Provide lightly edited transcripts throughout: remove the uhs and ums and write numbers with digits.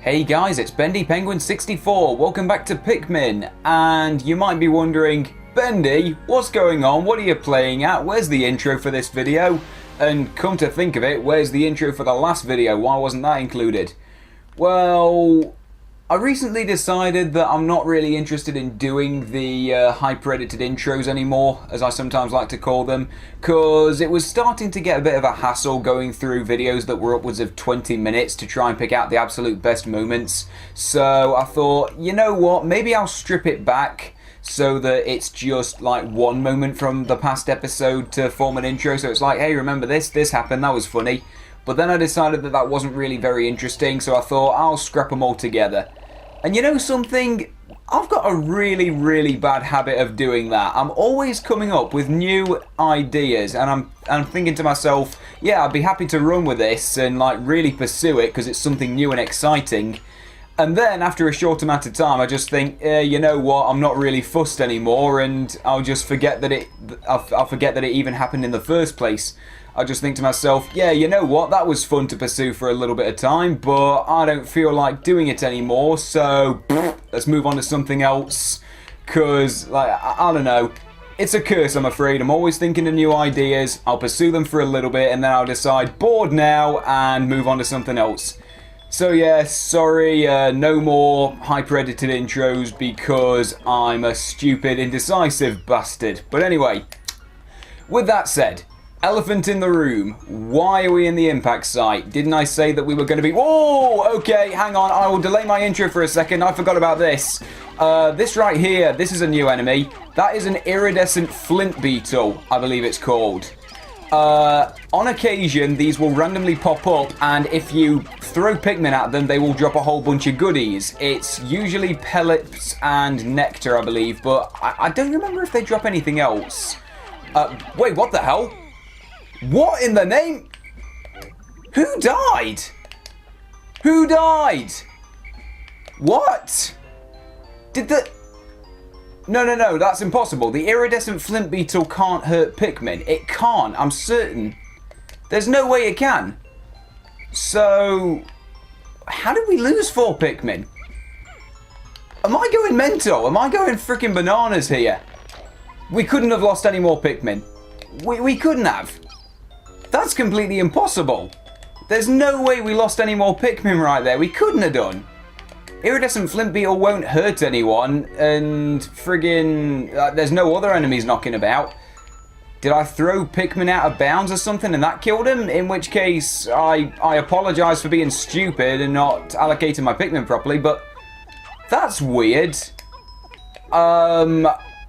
Hey guys, it's Bendy Penguin 64. Welcome back to Pikmin. And you might be wondering, Bendy, what's going on? What are you playing at? Where's the intro for this video? And come to think of it, where's the intro for the last video? Why wasn't that included? Well, I recently decided that I'm not really interested in doing the hyper-edited intros anymore, as I sometimes like to call them, because it was starting to get a bit of a hassle going through videos that were upwards of 20 minutes to try and pick out the absolute best moments. So I thought, you know what, maybe I'll strip it back so that it's just like one moment from the past episode to form an intro. So it's like, hey, remember this happened, that was funny. But then I decided that wasn't really very interesting, so I thought I'll scrap them all together. And you know something? I've got a really bad habit of doing that. I'm always coming up with new ideas, and I'm thinking to myself, yeah, I'd be happy to run with this and like really pursue it because it's something new and exciting. And then after a short amount of time, I just think, you know what? I'm not really fussed anymore, and I'll just forget that I'll forget that it even happened in the first place. I just think to myself, yeah, you know what, that was fun to pursue for a little bit of time, but I don't feel like doing it anymore, so let's move on to something else, because, like, I don't know, it's a curse, I'm afraid. I'm always thinking of new ideas, I'll pursue them for a little bit, and then I'll decide, bored now, and move on to something else. So yeah, sorry, no more hyper-edited intros, because I'm a stupid, indecisive bastard. But anyway, with that said, elephant in the room. Why are we in the impact site? Didn't I say that we were going to be... Whoa! Okay, hang on. I will delay my intro for a second. I forgot about this. This right here, this is a new enemy. That is an iridescent flint beetle, I believe it's called. On occasion, these will randomly pop up, and if you throw Pikmin at them, they will drop a whole bunch of goodies. It's usually pellets and nectar, I believe, but I don't remember if they drop anything else. Wait, what the hell? What in the name? Who died? Who died? What? Did the... No, that's impossible. The iridescent flint beetle can't hurt Pikmin. It can't, I'm certain. There's no way it can. So, how did we lose 4 Pikmin? Am I going mental? Am I going freaking bananas here? We couldn't have lost any more Pikmin. We couldn't have. That's completely impossible. There's no way we lost any more Pikmin right there. We couldn't have done. Iridescent flint beetle won't hurt anyone, and friggin' there's no other enemies knocking about. Did I throw Pikmin out of bounds or something and that killed him? In which case, I apologise for being stupid and not allocating my Pikmin properly, but that's weird.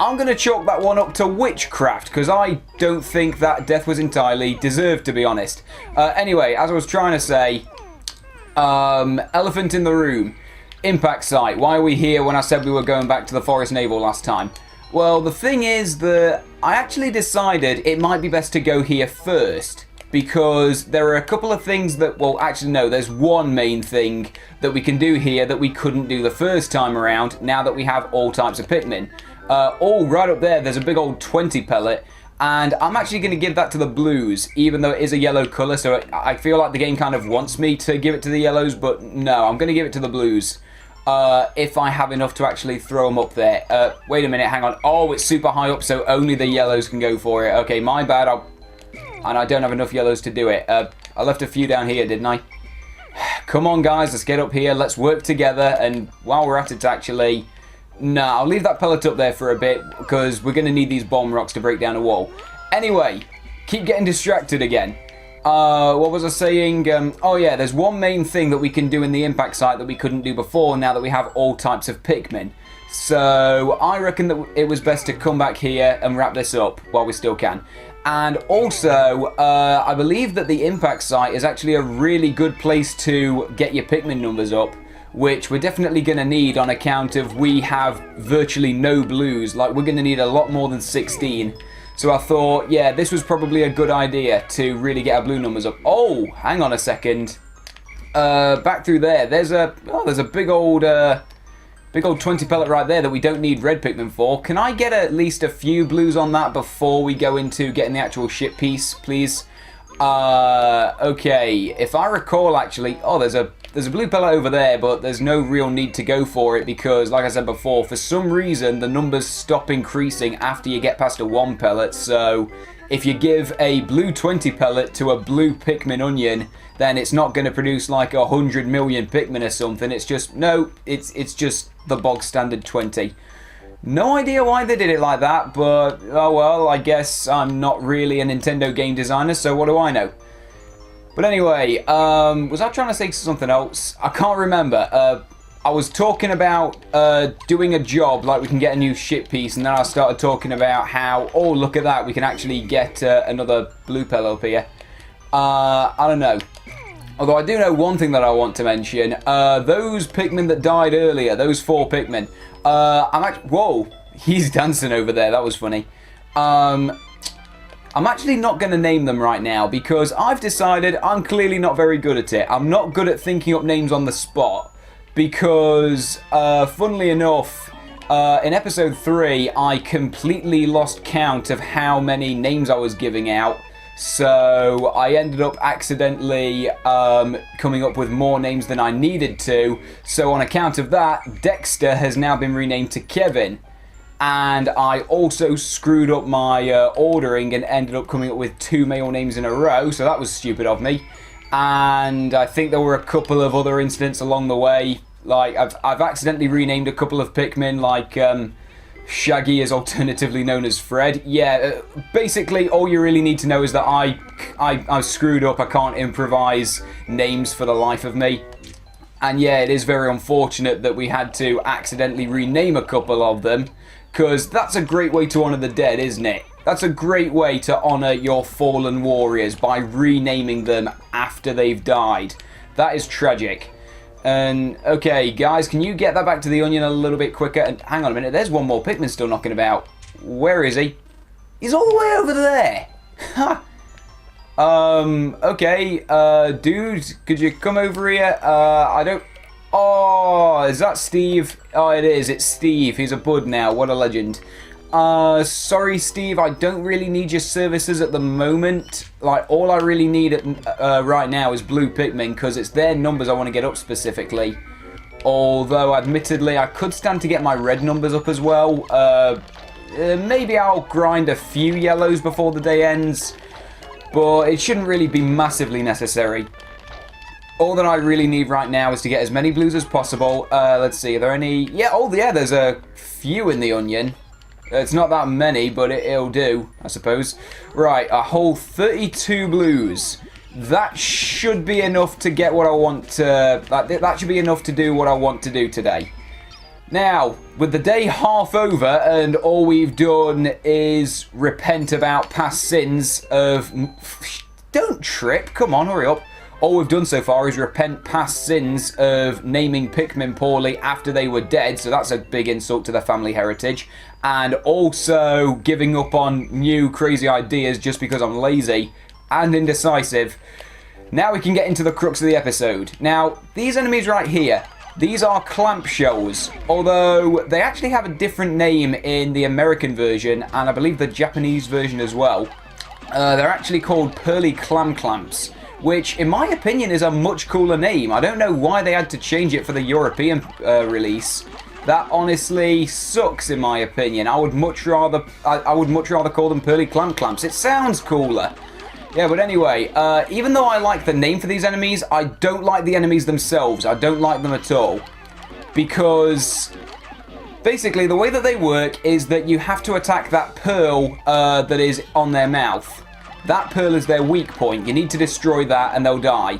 I'm going to chalk that one up to witchcraft, because I don't think that death was entirely deserved, to be honest. Anyway, as I was trying to say, elephant in the room. Impact site. Why are we here when I said we were going back to the Forest Naval last time? Well, the thing is that I actually decided it might be best to go here first, because there are a couple of things that, well, actually no, there's one main thing that we can do here that we couldn't do the first time around, now that we have all types of Pikmin. Right up there's a big old 20 pellet, and I'm actually going to give that to the blues, even though it is a yellow colour, so I feel like the game kind of wants me to give it to the yellows, but no, I'm going to give it to the blues. If I have enough to actually throw them up there. Wait a minute, hang on. Oh, it's super high up, so only the yellows can go for it. Okay, my bad. And I don't have enough yellows to do it. I left a few down here, didn't I? Come on, guys, let's get up here. Let's work together, and while we're at it, actually... Nah, I'll leave that pellet up there for a bit, because we're going to need these bomb rocks to break down a wall. Anyway, keep getting distracted again. What was I saying? Oh yeah, there's one main thing that we can do in the impact site that we couldn't do before, now that we have all types of Pikmin. So, I reckon that it was best to come back here and wrap this up while we still can. And also, I believe that the impact site is actually a really good place to get your Pikmin numbers up, which we're definitely going to need on account of we have virtually no blues. Like, we're going to need a lot more than 16. So I thought, yeah, this was probably a good idea to really get our blue numbers up. Oh, hang on a second. Back through there, there's a big old 20 pellet right there that we don't need red Pikmin for. Can I get at least a few blues on that before we go into getting the actual ship piece, please? Okay, if I recall, actually... Oh, there's a there's a blue pellet over there, but there's no real need to go for it because, like I said before, for some reason the numbers stop increasing after you get past a 1 pellet. So if you give a blue 20 pellet to a blue Pikmin onion, then it's not going to produce like 100 million Pikmin or something. It's just, no, it's just the bog standard 20. No idea why they did it like that, but oh well, I guess I'm not really a Nintendo game designer, so what do I know? But anyway, was I trying to say something else? I can't remember. I was talking about doing a job, like we can get a new ship piece, and then I started talking about how, oh, look at that, we can actually get another blue pellet up here. I don't know. Although I do know one thing that I want to mention. Those Pikmin that died earlier, those 4 Pikmin, whoa, he's dancing over there, that was funny. I'm actually not going to name them right now because I've decided I'm clearly not very good at it. I'm not good at thinking up names on the spot because, funnily enough, in episode 3, I completely lost count of how many names I was giving out. So I ended up accidentally coming up with more names than I needed to. So on account of that, Dexter has now been renamed to Kevin. And I also screwed up my ordering and ended up coming up with 2 male names in a row, so that was stupid of me. And I think there were a couple of other incidents along the way. Like, I've accidentally renamed a couple of Pikmin, like Shaggy is alternatively known as Fred. Yeah, basically all you really need to know is that I screwed up. I can't improvise names for the life of me. And yeah, it is very unfortunate that we had to accidentally rename a couple of them. Because that's a great way to honour the dead, isn't it? That's a great way to honour your fallen warriors by renaming them after they've died. That is tragic. And, okay, guys, can you get that back to the onion a little bit quicker? And hang on a minute, there's one more Pikmin still knocking about. Where is he? He's all the way over there. Ha! Okay, dude, could you come over here? I don't... Oh, is that Steve? Oh, it is. It's Steve. He's a bud now. What a legend. Sorry, Steve. I don't really need your services at the moment. Like, all I really need right now is blue Pikmin, because it's their numbers I want to get up specifically. Although, admittedly, I could stand to get my red numbers up as well. Maybe I'll grind a few yellows before the day ends. But it shouldn't really be massively necessary. All that I really need right now is to get as many blues as possible. Let's see, are there any... Yeah, oh yeah, there's a few in the onion. It's not that many, but it'll do, I suppose. Right, a whole 32 blues. That should be enough to get what I want to... That should be enough to do what I want to do today. Now, with the day half over and all we've done is repent about past sins of... Don't trip, come on, hurry up. All we've done so far is repent past sins of naming Pikmin poorly after they were dead, so that's a big insult to their family heritage. And also giving up on new crazy ideas just because I'm lazy and indecisive. Now we can get into the crux of the episode. Now, these enemies right here, these are clamp shells, although they actually have a different name in the American version, and I believe the Japanese version as well. They're actually called pearly clamps, which in my opinion is a much cooler name. I don't know why they had to change it for the European release. That honestly sucks in my opinion. I would much rather call them pearly clamps. It sounds cooler. Yeah, but anyway, even though I like the name for these enemies, I don't like the enemies themselves. I don't like them at all. Because basically the way that they work is that you have to attack that pearl that is on their mouth. That pearl is their weak point. You need to destroy that and they'll die.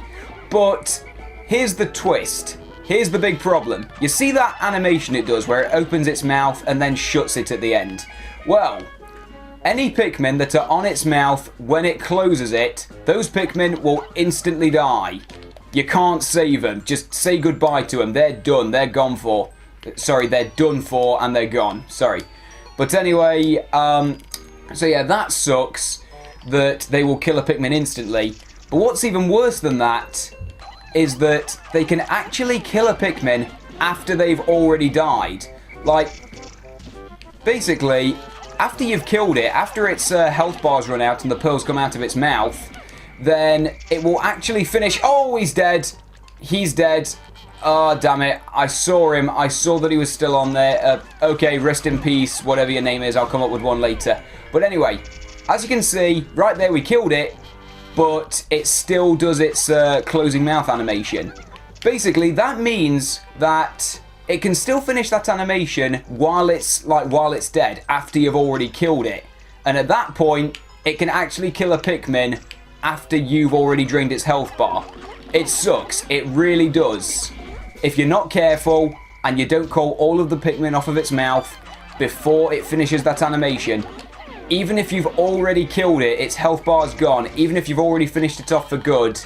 But here's the twist. Here's the big problem. You see that animation it does where it opens its mouth and then shuts it at the end? Well, any Pikmin that are on its mouth when it closes it, those Pikmin will instantly die. You can't save them. Just say goodbye to them. They're done. They're gone for. Sorry, they're done for and they're gone. Sorry. But anyway, so yeah, that sucks. That they will kill a Pikmin instantly. But what's even worse than that is that they can actually kill a Pikmin after they've already died. Like, basically, after you've killed it, after its health bars run out and the pearls come out of its mouth, then it will actually finish... Oh, he's dead! He's dead. Oh, damn it. I saw him. I saw that he was still on there. Okay, rest in peace, whatever your name is. I'll come up with one later. But anyway, as you can see, right there we killed it, but it still does its closing mouth animation. Basically, that means that it can still finish that animation while it's dead, after you've already killed it. And at that point, it can actually kill a Pikmin after you've already drained its health bar. It sucks. It really does. If you're not careful and you don't call all of the Pikmin off of its mouth before it finishes that animation, even if you've already killed it, its health bar's gone, even if you've already finished it off for good,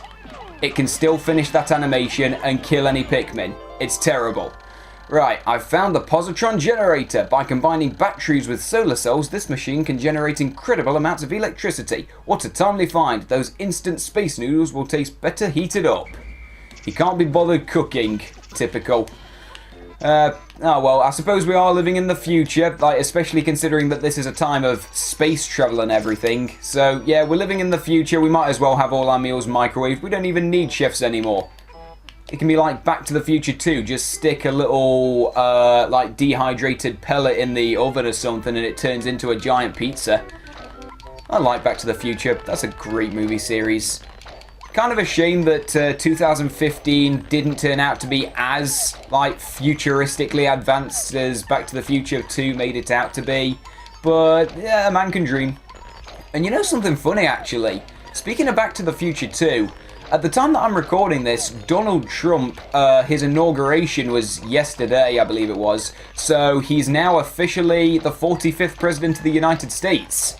it can still finish that animation and kill any Pikmin. It's terrible. Right, I've found the positron generator. By combining batteries with solar cells, this machine can generate incredible amounts of electricity. What a timely find. Those instant space noodles will taste better heated up. He can't be bothered cooking. Typical. Oh well, I suppose we are living in the future, like, especially considering that this is a time of space travel and everything. So, yeah, we're living in the future. We might as well have all our meals microwaved. We don't even need chefs anymore. It can be like Back to the Future 2. Just stick a little, like, dehydrated pellet in the oven or something and it turns into a giant pizza. I like Back to the Future. That's a great movie series. Kind of a shame that 2015 didn't turn out to be as, like, futuristically advanced as Back to the Future 2 made it out to be. But, yeah, a man can dream. And you know something funny, actually? Speaking of Back to the Future 2, at the time that I'm recording this, Donald Trump, his inauguration was yesterday, I believe it was. So he's now officially the 45th President of the United States.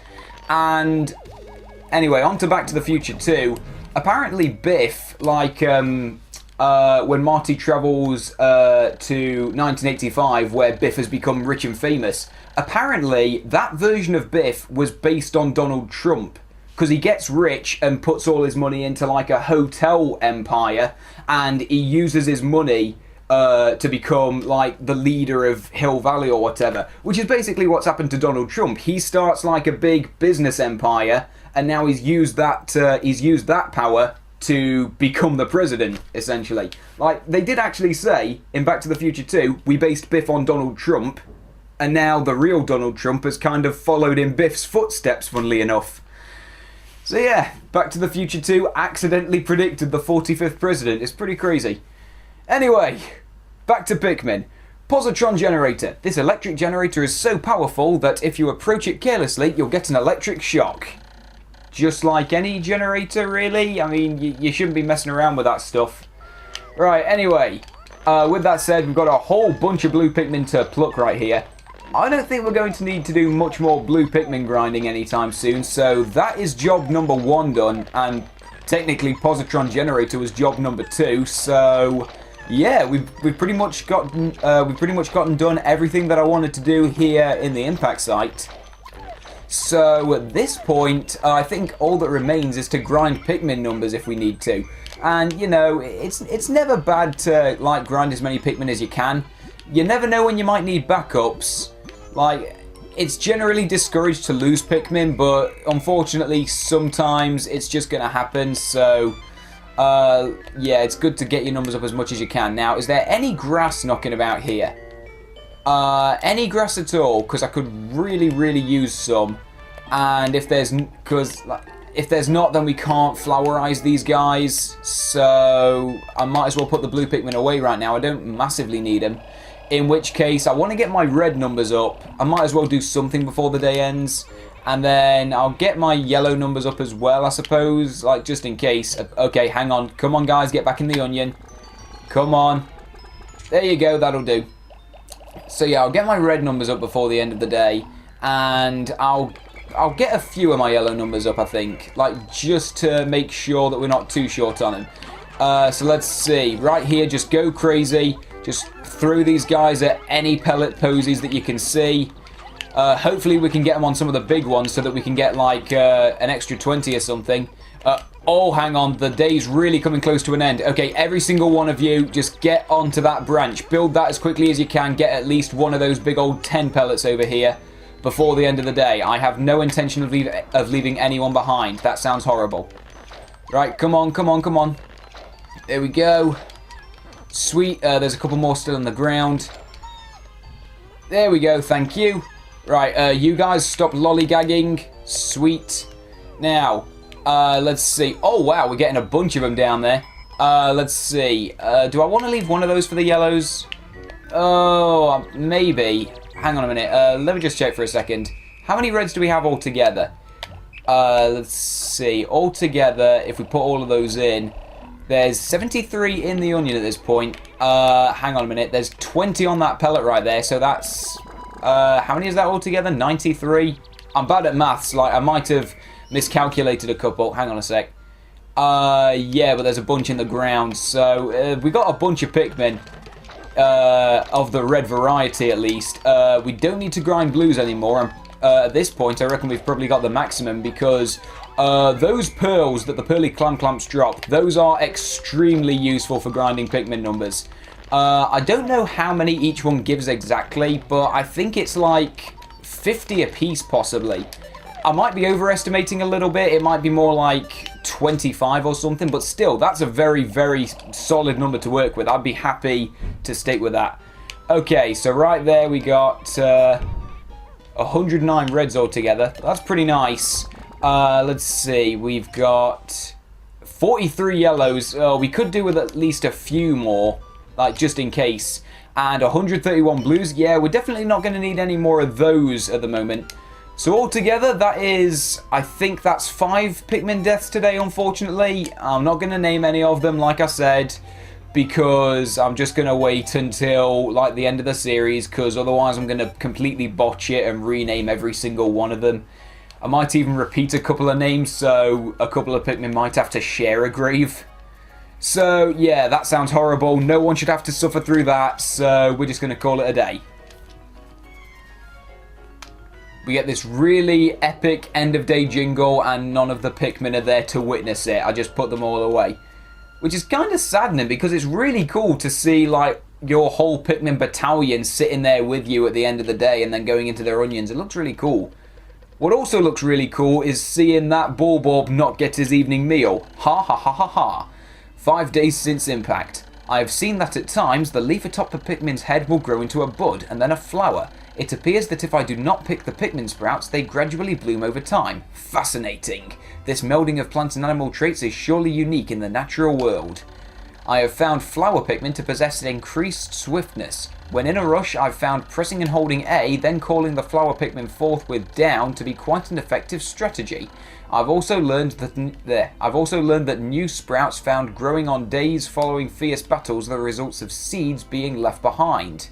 And anyway, on to Back to the Future 2. Apparently Biff, like when Marty travels to 1985, where Biff has become rich and famous, apparently that version of Biff was based on Donald Trump. Because he gets rich and puts all his money into like a hotel empire, and he uses his money to become like the leader of Hill Valley or whatever, which is basically what's happened to Donald Trump. He starts like a big business empire, and now he's used that power to become the president, essentially. Like, they did actually say in Back to the Future 2, we based Biff on Donald Trump, and now the real Donald Trump has kind of followed in Biff's footsteps, funnily enough. So yeah, Back to the Future 2 accidentally predicted the 45th president. It's pretty crazy. Anyway, back to Pikmin. Positron generator. This electric generator is so powerful that if you approach it carelessly, you'll get an electric shock. Just like any generator, really. I mean, you shouldn't be messing around with that stuff. Right, anyway, with that said, we've got a whole bunch of blue Pikmin to pluck right here. I don't think we're going to need to do much more blue Pikmin grinding anytime soon, so that is job number 1 done, and technically positron generator was job number 2. So yeah, we've pretty much gotten done everything that I wanted to do here in the impact site. So at this point, I think all that remains is to grind Pikmin numbers if we need to. And you know, it's never bad to like grind as many Pikmin as you can. You never know when you might need backups. Like, it's generally discouraged to lose Pikmin, but unfortunately sometimes it's just going to happen. So yeah, it's good to get your numbers up as much as you can. Now, is there any grass knocking about here? Any grass at all? Because I could really use some. And if there's not, then we can't flowerize these guys. So I might as well put the blue Pikmin away right now. I don't massively need them. In which case, I want to get my red numbers up. I might as well do something before the day ends. And then I'll get my yellow numbers up as well, I suppose. Like, just in case. Okay, hang on. Come on, guys. Get back in the onion. Come on. There you go. That'll do. So, yeah, I'll get my red numbers up before the end of the day. And I'll get a few of my yellow numbers up, I think. Like, just to make sure that we're not too short on them. So, let's see. Right here, just go crazy. Just throw these guys at any pellet posies that you can see. Hopefully we can get them on some of the big ones so that we can get like an extra 20 or something. Oh, hang on. The day's really coming close to an end. Okay, every single one of you, just get onto that branch. Build that as quickly as you can. Get at least one of those big old 10 pellets over here before the end of the day. I have no intention of leaving anyone behind. That sounds horrible. Right, come on. There we go. Sweet. There's a couple more still on the ground. There we go. Thank you. Right, you guys stop lollygagging. Sweet. Now, let's see. Oh, wow, we're getting a bunch of them down there. Let's see. Do I want to leave one of those for the yellows? Oh, maybe. Hang on a minute. Let me just check for a second. How many reds do we have altogether? Let's see. Altogether, if we put all of those in, there's 73 in the onion at this point. Hang on a minute. There's 20 on that pellet right there, so that's... how many is that altogether? 93? I'm bad at maths. Like, I might have miscalculated a couple. Hang on a sec. Yeah, but there's a bunch in the ground. So, we got a bunch of Pikmin. Of the red variety, at least. We don't need to grind blues anymore. At this point, I reckon we've probably got the maximum because those pearls that the pearly clamps drop, those are extremely useful for grinding Pikmin numbers. I don't know how many each one gives exactly, but I think it's like 50 a piece, possibly. I might be overestimating a little bit. It might be more like 25 or something, but still, that's a very, very solid number to work with. I'd be happy to stick with that. Okay, so right there we got 109 reds altogether. That's pretty nice. Let's see, we've got 43 yellows. We could do with at least a few more, like just in case. And 131 blues. Yeah, we're definitely not going to need any more of those at the moment. So altogether, that is, I think that's 5 Pikmin deaths today, unfortunately. I'm not going to name any of them, like I said, because I'm just going to wait until, like, the end of the series, because otherwise I'm going to completely botch it and rename every single one of them. I might even repeat a couple of names, so a couple of Pikmin might have to share a grave. So, yeah, that sounds horrible. No one should have to suffer through that, so we're just going to call it a day. We get this really epic end-of-day jingle, and none of the Pikmin are there to witness it. I just put them all away. Which is kind of saddening, because it's really cool to see, like, your whole Pikmin battalion sitting there with you at the end of the day and then going into their onions. It looks really cool. What also looks really cool is seeing that Bulborb not get his evening meal. Ha ha ha ha ha. 5 days since impact. I have seen that at times the leaf atop the Pikmin's head will grow into a bud and then a flower. It appears that if I do not pick the Pikmin sprouts, they gradually bloom over time. Fascinating. This melding of plant and animal traits is surely unique in the natural world. I have found flower Pikmin to possess increased swiftness. When in a rush, I've found pressing and holding A, then calling the flower Pikmin forthwith down to be quite an effective strategy. I've also learned that new sprouts found growing on days following fierce battles are the results of seeds being left behind.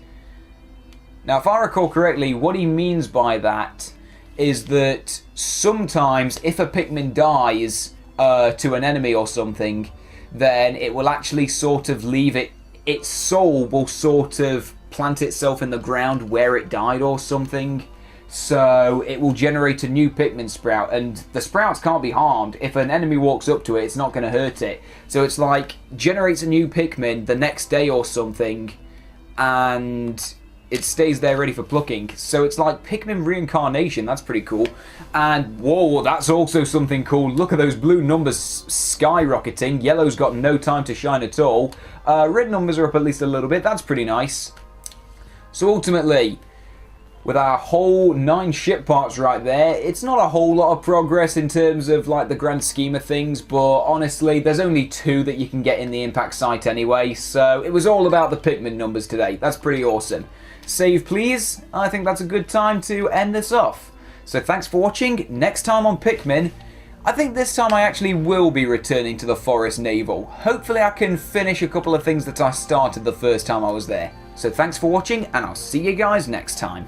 Now, if I recall correctly, what he means by that is that sometimes if a Pikmin dies to an enemy or something, then it will actually sort of leave it, its soul will sort of plant itself in the ground where it died or something. So it will generate a new Pikmin sprout, and the sprouts can't be harmed. If an enemy walks up to it, it's not going to hurt it. So it's like, generates a new Pikmin the next day or something, and it stays there ready for plucking. So it's like Pikmin reincarnation. That's pretty cool. And whoa, that's also something cool. Look at those blue numbers skyrocketing. Yellow's got no time to shine at all. Red numbers are up at least a little bit. That's pretty nice. So ultimately, with our whole 9 ship parts right there, it's not a whole lot of progress in terms of like the grand scheme of things, but honestly, there's only 2 that you can get in the impact site anyway, so it was all about the Pikmin numbers today. That's pretty awesome. Save please. I think that's a good time to end this off. So thanks for watching. Next time on Pikmin, I think this time I actually will be returning to the Forest Naval. Hopefully I can finish a couple of things that I started the first time I was there. So thanks for watching, and I'll see you guys next time.